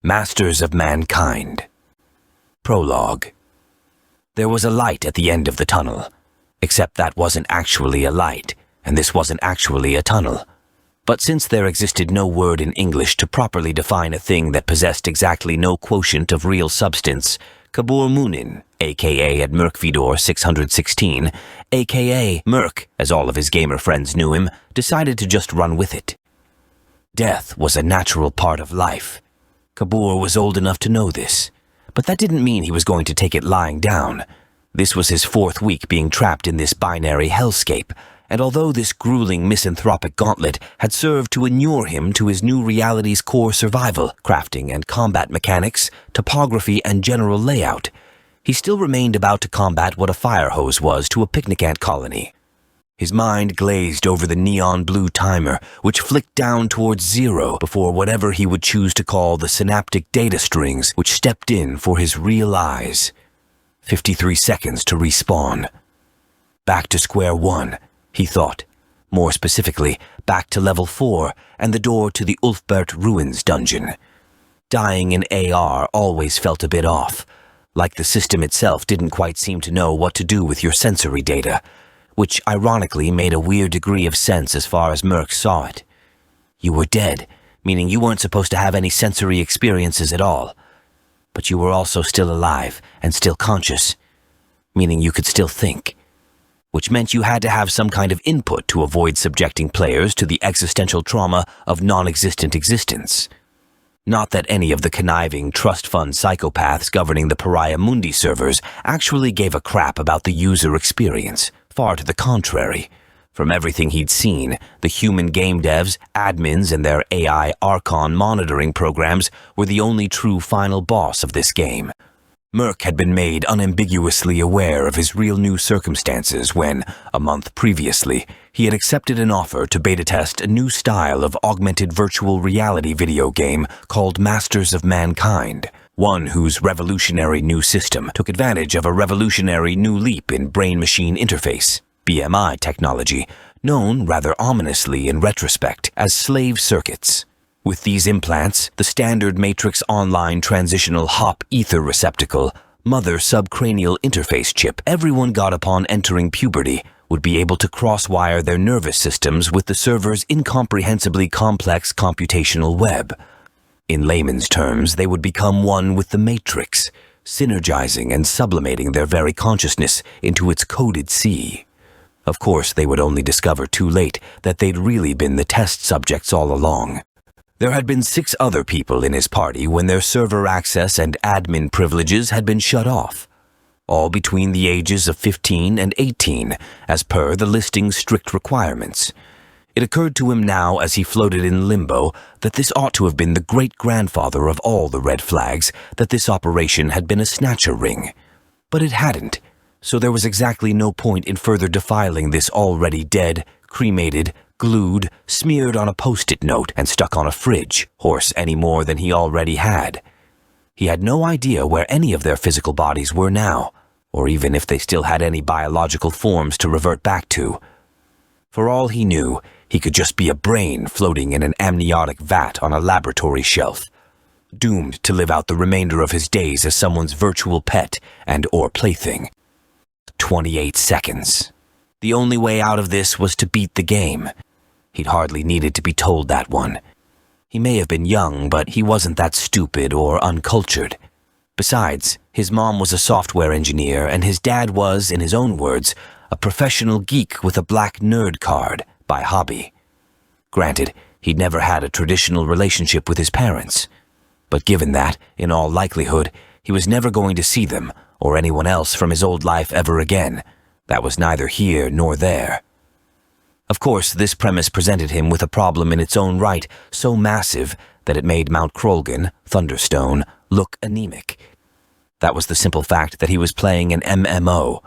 Masters of Mankind. Prologue. There was a light at the end of the tunnel, except that wasn't actually a light, and this wasn't actually a tunnel. But since there existed no word in English to properly define a thing that possessed exactly no quotient of real substance, Kabur Munin, a.k.a. at Merkvidor 616, a.k.a. Merk, as all of his gamer friends knew him, decided to just run with it. Death was a natural part of life. Kabur was old enough to know this, but that didn't mean he was going to take it lying down. This was his 4th week being trapped in this binary hellscape, and although this grueling misanthropic gauntlet had served to inure him to his new reality's core survival, crafting and combat mechanics, topography and general layout, he still remained about to combat what a fire hose was to a picnic ant colony. His mind glazed over the neon blue timer, which flicked down towards 0 before whatever he would choose to call the synaptic data strings which stepped in for his real eyes. 53 seconds to respawn. Back to square one, he thought. More specifically, back to level 4 and the door to the Ulfbert Ruins dungeon. Dying in AR always felt a bit off, like the system itself didn't quite seem to know what to do with your sensory data, which ironically made a weird degree of sense as far as Merk saw it. You were dead, meaning you weren't supposed to have any sensory experiences at all. But you were also still alive and still conscious, meaning you could still think, which meant you had to have some kind of input to avoid subjecting players to the existential trauma of non-existent existence. Not that any of the conniving trust fund psychopaths governing the Pariah Mundi servers actually gave a crap about the user experience. Far to the contrary. From everything he'd seen, the human game devs, admins, and their AI Archon monitoring programs were the only true final boss of this game. Merk had been made unambiguously aware of his real new circumstances when, a month previously, he had accepted an offer to beta test a new style of augmented virtual reality video game called Masters of Mankind. One whose revolutionary new system took advantage of a revolutionary new leap in brain-machine interface, BMI technology, known rather ominously in retrospect as slave circuits. With these implants, the standard Matrix Online transitional hop ether receptacle, mother subcranial interface chip everyone got upon entering puberty would be able to cross-wire their nervous systems with the server's incomprehensibly complex computational web. In layman's terms, they would become one with the Matrix, synergizing and sublimating their very consciousness into its coded sea. Of course, they would only discover too late that they'd really been the test subjects all along. There had been 6 other people in his party when their server access and admin privileges had been shut off, all between the ages of 15 and 18, as per the listing's strict requirements. It occurred to him now as he floated in limbo that this ought to have been the great-grandfather of all the red flags, that this operation had been a snatcher ring. But it hadn't, so there was exactly no point in further defiling this already dead, cremated, glued, smeared on a post-it note and stuck on a fridge horse any more than he already had. He had no idea where any of their physical bodies were now, or even if they still had any biological forms to revert back to. For all he knew, he could just be a brain floating in an amniotic vat on a laboratory shelf, doomed to live out the remainder of his days as someone's virtual pet and/or plaything. 28 seconds. The only way out of this was to beat the game. He'd hardly needed to be told that one. He may have been young, but he wasn't that stupid or uncultured. Besides, his mom was a software engineer, and his dad was, in his own words, a professional geek with a black nerd card, by hobby. Granted, he'd never had a traditional relationship with his parents. But given that, in all likelihood, he was never going to see them, or anyone else from his old life ever again, that was neither here nor there. Of course, this premise presented him with a problem in its own right, so massive that it made Mount Krolgan, Thunderstone, look anemic. That was the simple fact that he was playing an MMO.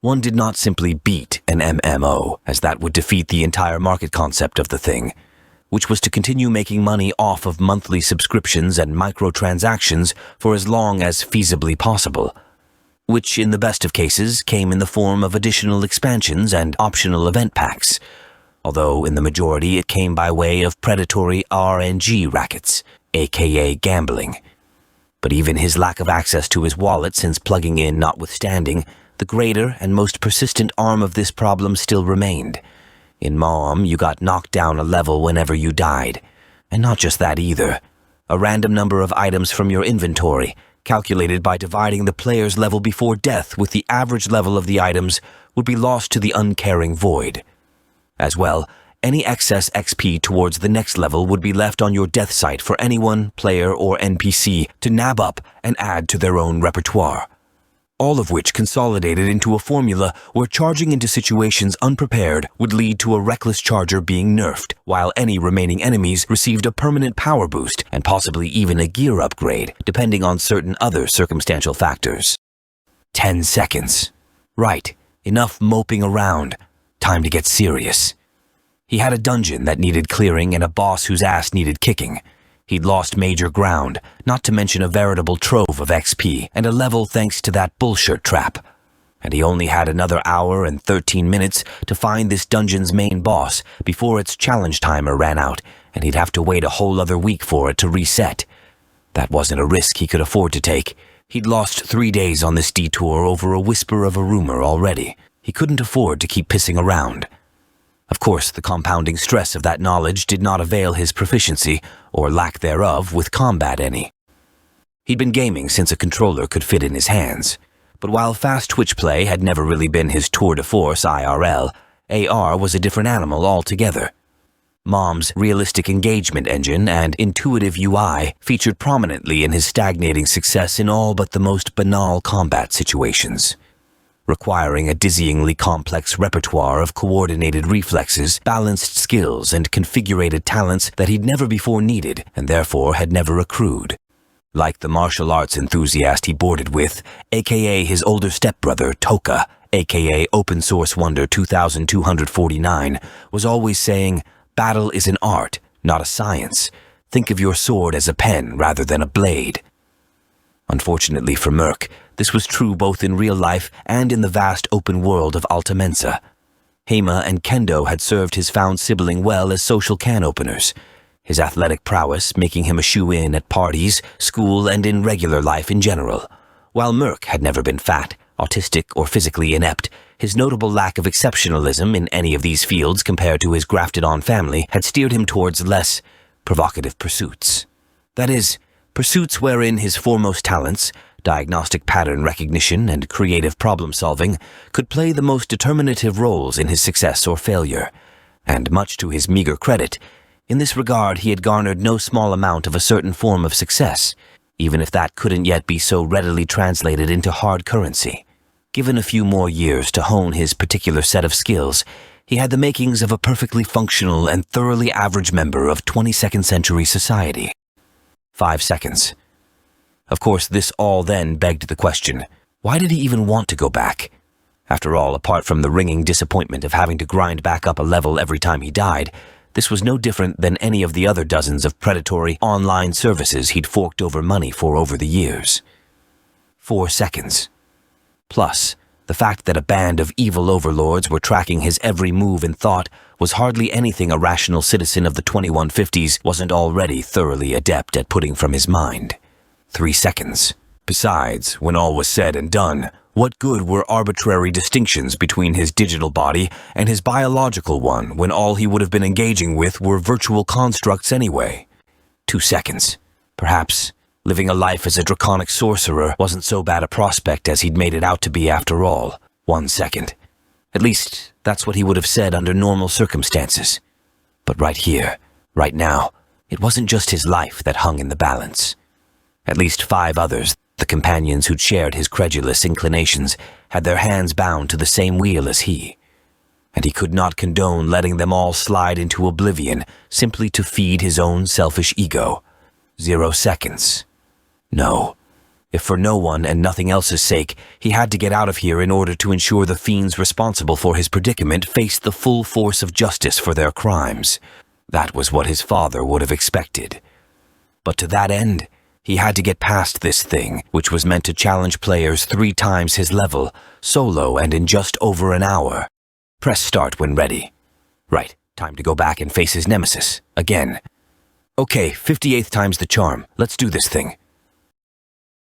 One did not simply beat an MMO, as that would defeat the entire market concept of the thing, which was to continue making money off of monthly subscriptions and microtransactions for as long as feasibly possible, which in the best of cases came in the form of additional expansions and optional event packs, although in the majority it came by way of predatory RNG rackets, aka gambling, But even his lack of access to his wallet since plugging in notwithstanding, the greater and most persistent arm of this problem still remained. In Mom, you got knocked down a level whenever you died. And not just that either. A random number of items from your inventory, calculated by dividing the player's level before death with the average level of the items, would be lost to the uncaring void. As well, any excess XP towards the next level would be left on your death site for anyone, player, or NPC to nab up and add to their own repertoire. All of which consolidated into a formula where charging into situations unprepared would lead to a reckless charger being nerfed, while any remaining enemies received a permanent power boost and possibly even a gear upgrade, depending on certain other circumstantial factors. 10 seconds. Right, enough moping around. Time to get serious. He had a dungeon that needed clearing and a boss whose ass needed kicking. He'd lost major ground, not to mention a veritable trove of XP, and a level thanks to that bullshit trap. And he only had another hour and 13 minutes to find this dungeon's main boss before its challenge timer ran out, and he'd have to wait a whole other week for it to reset. That wasn't a risk he could afford to take. He'd lost 3 days on this detour over a whisper of a rumor already. He couldn't afford to keep pissing around. Of course, the compounding stress of that knowledge did not avail his proficiency, or lack thereof, with combat any. He'd been gaming since a controller could fit in his hands. But while fast Twitch play had never really been his tour de force IRL, AR was a different animal altogether. Mom's realistic engagement engine and intuitive UI featured prominently in his stagnating success in all but the most banal combat situations. Requiring a dizzyingly complex repertoire of coordinated reflexes, balanced skills, and configurated talents that he'd never before needed and therefore had never accrued. Like the martial arts enthusiast he boarded with, aka his older stepbrother, Toka, aka Open Source Wonder 2249, was always saying, "Battle is an art, not a science. Think of your sword as a pen rather than a blade." Unfortunately for Merc, this was true both in real life and in the vast open world of Alta Mensa. Heima and Kendo had served his found sibling well as social can openers, his athletic prowess making him a shoe-in at parties, school, and in regular life in general. While Merc had never been fat, autistic, or physically inept, his notable lack of exceptionalism in any of these fields compared to his grafted-on family had steered him towards less provocative pursuits. That is, pursuits wherein his foremost talents, diagnostic pattern recognition and creative problem-solving, could play the most determinative roles in his success or failure. And much to his meager credit, in this regard he had garnered no small amount of a certain form of success, even if that couldn't yet be so readily translated into hard currency. Given a few more years to hone his particular set of skills, he had the makings of a perfectly functional and thoroughly average member of 22nd century society. 5 seconds. Of course, this all then begged the question, why did he even want to go back? After all, apart from the ringing disappointment of having to grind back up a level every time he died, this was no different than any of the other dozens of predatory online services he'd forked over money for over the years. 4 seconds. Plus, the fact that a band of evil overlords were tracking his every move and thought was hardly anything a rational citizen of the 2150s wasn't already thoroughly adept at putting from his mind. 3 seconds. Besides, when all was said and done, what good were arbitrary distinctions between his digital body and his biological one when all he would have been engaging with were virtual constructs anyway? 2 seconds. Perhaps living a life as a draconic sorcerer wasn't so bad a prospect as he'd made it out to be after all. 1 second. At least, that's what he would have said under normal circumstances. But right here, right now, it wasn't just his life that hung in the balance. At least 5 others, the companions who'd shared his credulous inclinations, had their hands bound to the same wheel as he. And he could not condone letting them all slide into oblivion simply to feed his own selfish ego. 0 seconds. No. If for no one and nothing else's sake, he had to get out of here in order to ensure the fiends responsible for his predicament faced the full force of justice for their crimes. That was what his father would have expected. But to that end, he had to get past this thing, which was meant to challenge players 3 times his level, solo and in just over an hour. Press start when ready. Right, time to go back and face his nemesis, again. Okay, 58th time's the charm. Let's do this thing.